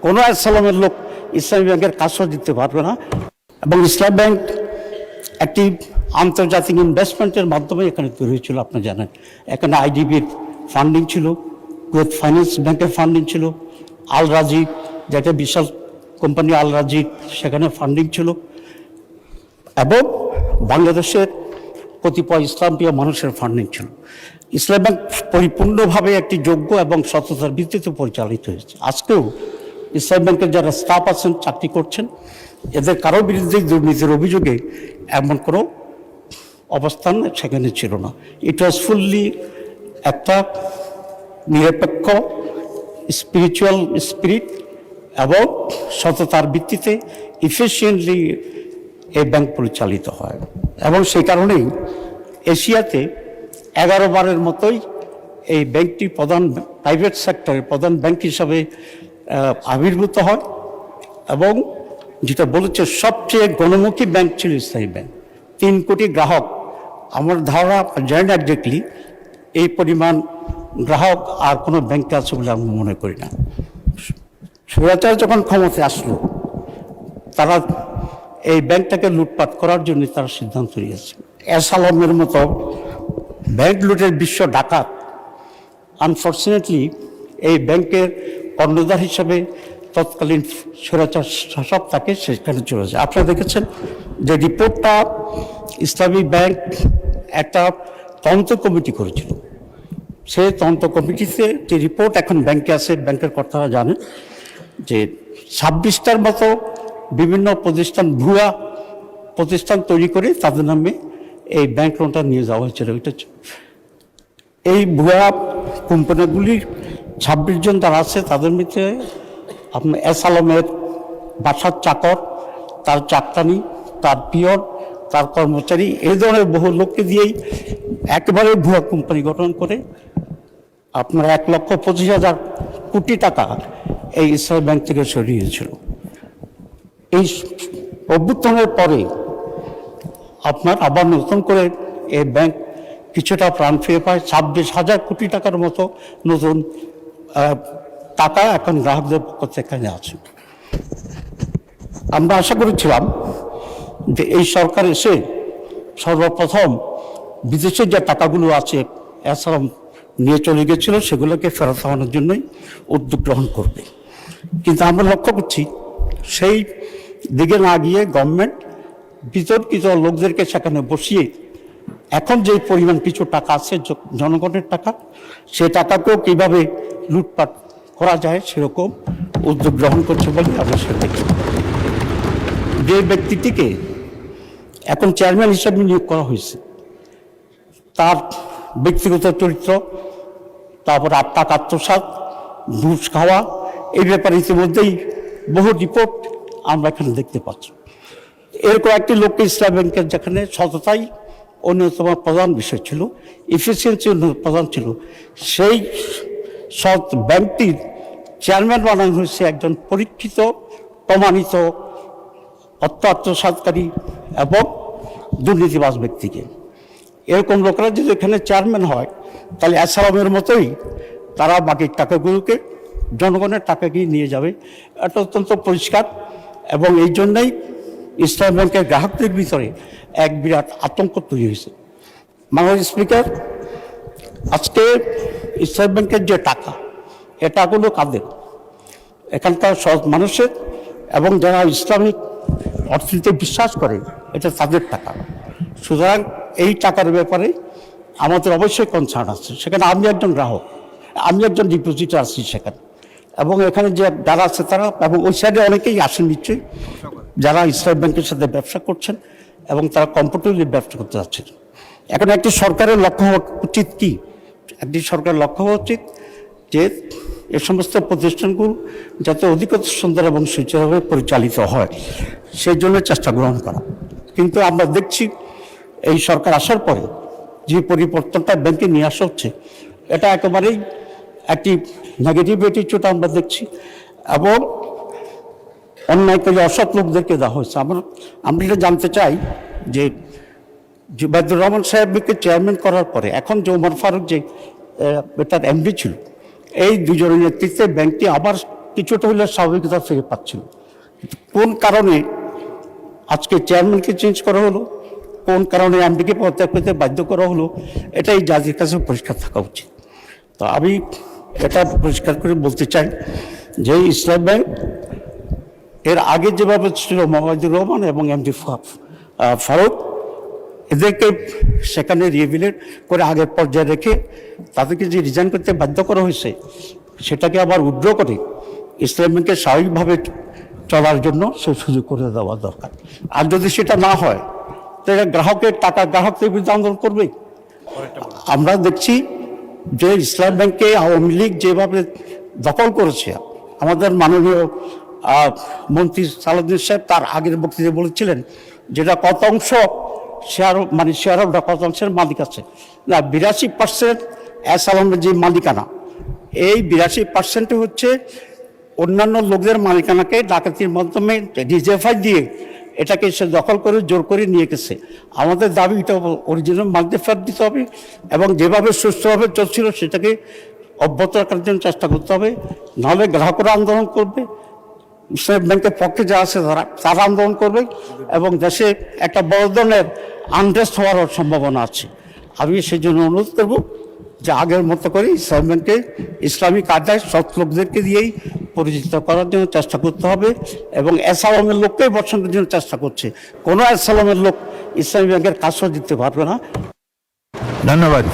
কোনো সালামের লোক ইসলামী ব্যাংকের কাজও দিতে পারবে না। এবং ইসলাম ব্যাংক একটি আন্তর্জাতিক ইনভেস্টমেন্টের মাধ্যমে এখানে তৈরি হয়েছিল, আপনি জানেন। এখানে আইডিবির ফান্ডিং ছিল, কুয়েত ফাইন্যান্স ব্যাংকের ফান্ডিং ছিল, আল রাজি যেটা বিশাল কোম্পানি আল রাজি সেখানে ফান্ডিং ছিল, এবং বাংলাদেশের কতিপয় ইসলামপ্রিয় মানুষের ফান্ডিং ছিল। ইসলাম ব্যাংক পরিপূর্ণভাবে একটি যোগ্য এবং সততার ভিত্তিতে পরিচালিত হয়েছে। আজকেও ইসলাম ব্যাংকের যারা স্টাফ আছেন, চাকরি করছেন, এদের কারো বিরুদ্ধে দুর্নীতির অভিযোগে এমন কোনো অবস্থান সেখানে ছিল না। ইট ওয়াজ ফুললি একটা নিরপেক্ষ স্পিরিচুয়াল স্পিরিট এবং সততার ভিত্তিতে ইফিসিয়েন্টলি এই ব্যাংক পরিচালিত হয়। এবং সেই কারণেই এশিয়াতে 11 বারের মতোই এই ব্যাংকটি প্রধান প্রাইভেট সেক্টরের প্রধান ব্যাংক হিসাবে আবির্ভূত হয়। এবং যেটা বলেছে সবচেয়ে গণমুখী ব্যাংক ছিল ইসলামী ব্যাংক। 3 কোটি গ্রাহক, আমার ধারণা জানি না একজাক্টলি এই পরিমাণ গ্রাহক আর কোনো ব্যাংকে আছে বলে আমি মনে করি না। স্বৈরাচার যখন ক্ষমতায় আসলো, তারা এই ব্যাংকটাকে লুটপাট করার জন্য তারা সিদ্ধান্ত নিয়েছে। এস আলমের মতো ব্যাংক লুটের বিশ্ব ডাকাত আনফর্চুনেটলি এই ব্যাংকের কর্ণধার হিসাবে তৎকালীন স্বৈরাচার শাসক তাকে সেখানে চলে যায়। আপনারা দেখেছেন যে রিপোর্টটা ইসলামী ব্যাংক একটা তদন্ত কমিটি করেছিল। সেই তদন্ত কমিটিতে যে রিপোর্ট এখন ব্যাংকে আছে, ব্যাংকের কর্তারা জানেন যে 26টার মতো বিভিন্ন প্রতিষ্ঠান, ভুয়া প্রতিষ্ঠান তৈরি করে তাদের নামে এই ব্যাংক লোনটা নিয়ে যাওয়া হয়েছিল। এই ভুয়া কোম্পানিগুলির 26 জন যারা আছে তাদের মধ্যে আপনার এস আলমের বাসার চাকর, তার চাকরানি, তার পিয়ন, তার কর্মচারী, এই ধরনের বহু লোককে দিয়েই একেবারে ভুয়া কোম্পানি গঠন করে আপনার 1,25,000 কোটি টাকা এই ইসলামী ব্যাংক থেকে সরিয়েছিল। এই অভ্যুত্থানের পরে আপনার আবার নতুন করে এই ব্যাংক কিছুটা প্রাণ ফিরে পায়। 26,000 কোটি টাকার মতো নতুন টাকা এখন গ্রাহকদের পক্ষ থেকে আছে। আমরা আশা করেছিলাম যে এই সরকার এসে সর্বপ্রথম বিদেশের যে টাকাগুলো আছে এছাড়াও নিয়ে চলে গেছিল সেগুলোকে ফেরত আনার জন্যই উদ্যোগ গ্রহণ করবে। কিন্তু আমরা লক্ষ্য করছি সেই দিকে না গিয়ে গভর্নমেন্ট বিতর্কিত লোকদেরকে সেখানে বসিয়ে এখন যে পরিমাণ কিছু টাকা আছে জনগণের টাকা, সেই টাকাকেও কীভাবে লুটপাট করা যায় সেরকম উদ্যোগ গ্রহণ করছে বলে আমরা সেটা দেখি। যে ব্যক্তিটিকে এখন চেয়ারম্যান হিসাবে নিয়োগ করা হয়েছে, তার ব্যক্তিগত চরিত্র, তারপর টাকা আত্মসাৎ, ঘুষ খাওয়া, এই ব্যাপারে ইতিমধ্যেই বহু রিপোর্ট আমরা এখানে দেখতে পাচ্ছি। এরকম একটি লোককে ইসলাম ব্যাংকের যেখানে সততাই অন্যতম প্রধান বিষয় ছিল, এফিসিয়েন্সি প্রধান ছিল, সেই সৎ ব্যাংকটির চেয়ারম্যান বানানো হয়েছে একজন পরীক্ষিত প্রমাণিত আত্মসাৎকারী এবং দুর্নীতিবাজ ব্যক্তিকে। এরকম লোকেরা যদি এখানে চেয়ারম্যান হয় তাহলে এসালামের মতোই তারা বাকির টাকাগুলোকে জনগণের টাকাকেই নিয়ে যাবে। এটা অত্যন্ত পরিষ্কার। এবং এই জন্যই ইসলাম ব্যাংকের গ্রাহকদের ভিতরে এক বিরাট আতঙ্ক তৈরি হয়েছে। মাননীয় স্পিকার, আজকে ইসলাম ব্যাংকের যে টাকা, এ টাকাগুলো কাদের? এখানকার সৎ মানুষের এবং যারা ইসলামিক অর্থনীতিতে বিশ্বাস করে, এটা তাদের টাকা। সুতরাং এই টাকার ব্যাপারে আমাদের অবশ্যই কনসার্ন আছে। সেখানে আমি একজন গ্রাহক, আমি একজন ডিপোজিটর আছি সেখানে, এবং এখানে যে যারা আছে তারা, এবং ওই সাইডে অনেকেই আসেন নিশ্চয়ই, যারা ইসলাম ব্যাংকের সাথে ব্যবসা করছেন এবং তারা কমফোর্টেবলি ব্যবসা করতে যাচ্ছেন। এখন একটি সরকারের লক্ষ্য হওয়া উচিত কি? একটি সরকারের লক্ষ্য হওয়া উচিত যে এ সমস্ত প্রতিষ্ঠানগুলো যাতে অধিকতর সুন্দর এবং সুচারুভাবে পরিচালিত হয়, সেই জন্য চেষ্টা গ্রহণ করা। কিন্তু আমরা দেখছি এই সরকার আসার পরে যে পরিবর্তনটা ব্যাংকে নিয়ে আসা হচ্ছে, এটা একেবারেই একটি নেগেটিভ অ্যাটিটিউড আমরা দেখছি, এবং অন্যায় করে অসৎ লোকদেরকে দেওয়া হয়েছে। আমরা এটা জানতে চাই যে জুবাইদুর রহমান সাহেবকে চেয়ারম্যান করার পরে এখন যে ওমর ফারুক যে এটার এমডি ছিল, এই দুজনের নেতৃত্বে ব্যাংকটি আবার কিছুটা হলে স্বাভাবিকতা ফিরে পাচ্ছিল। কোন কারণে আজকে চেয়ারম্যানকে চেঞ্জ করা হলো, কোন কারণে এমডিকে পদত্যাগ করতে বাধ্য করা হলো, এটা এই জাতির কাছে পরিষ্কার থাকা উচিত। তো আমি এটা পরিষ্কার করে বলতে চাই যে ইসলাম ব্যাংক এর আগে যেভাবে ছিল মোহাম্মদুর রহমান এবং এমডি ফারুক, এদেরকে সেখানে রিহেবিলিট করে আগের পর্যায়ে রেখে তাদেরকে যে রিজাইন করতে বাধ্য করা হয়েছে সেটাকে আবার উইথড্র করে ইসলাম ব্যাংকের স্বাভাবিকভাবে চলার জন্য সে সুযোগ করে দেওয়া দরকার। আর যদি সেটা না হয় তাহলে গ্রাহকের টাকা গ্রাহকদের বিরুদ্ধে আন্দোলন করবে। আমরা দেখছি যে ইসলাম ব্যাংকে আওয়ামী লীগ যেভাবে দখল করেছে, আমাদের মাননীয় মন্ত্রী সালাউদ্দিন সাহেব তার আগের বক্তৃতায় বলেছিলেন যেটা কত অংশ শেয়ার মানে শেয়ার হোল্ডার কত অংশের মালিক আছে না, 82% এস আলমের যে মালিকানা, এই 82% হচ্ছে অন্যান্য লোকদের মালিকানাকে ডাকাতির মাধ্যমে ডিজেফাই দিয়ে এটাকে সে দখল করে জোর করে নিয়ে গেছে। আমাদের দাবি এটা অরিজিনাল মালিকদের ফেরত দিতে হবে এবং যেভাবে সুস্থভাবে চলছিল সেটাকে অব্যাহত রাখার জন্য চেষ্টা করতে হবে, নাহলে গ্রাহকরা আন্দোলন করবে, ইসলাম ব্যাংকের পক্ষে যা আছে তারা আন্দোলন করবে এবং দেশে একটা বড় ধরনের আনরেস্ট হওয়ার সম্ভাবনা আছে। আমি সেই জন্য অনুরোধ করব যে আগের মতো করে ইসলাম ব্যাংকে ইসলামিক আদায় সৎ লোকদেরকে দিয়েই পরিচিত করার জন্য চেষ্টা করতে হবে এবং এসালামের লোককেই বসানোর জন্য চেষ্টা করছে। কোনো এসালামের লোক ইসলামী ব্যাংকের কাজও দিতে পারবে না। ধন্যবাদ।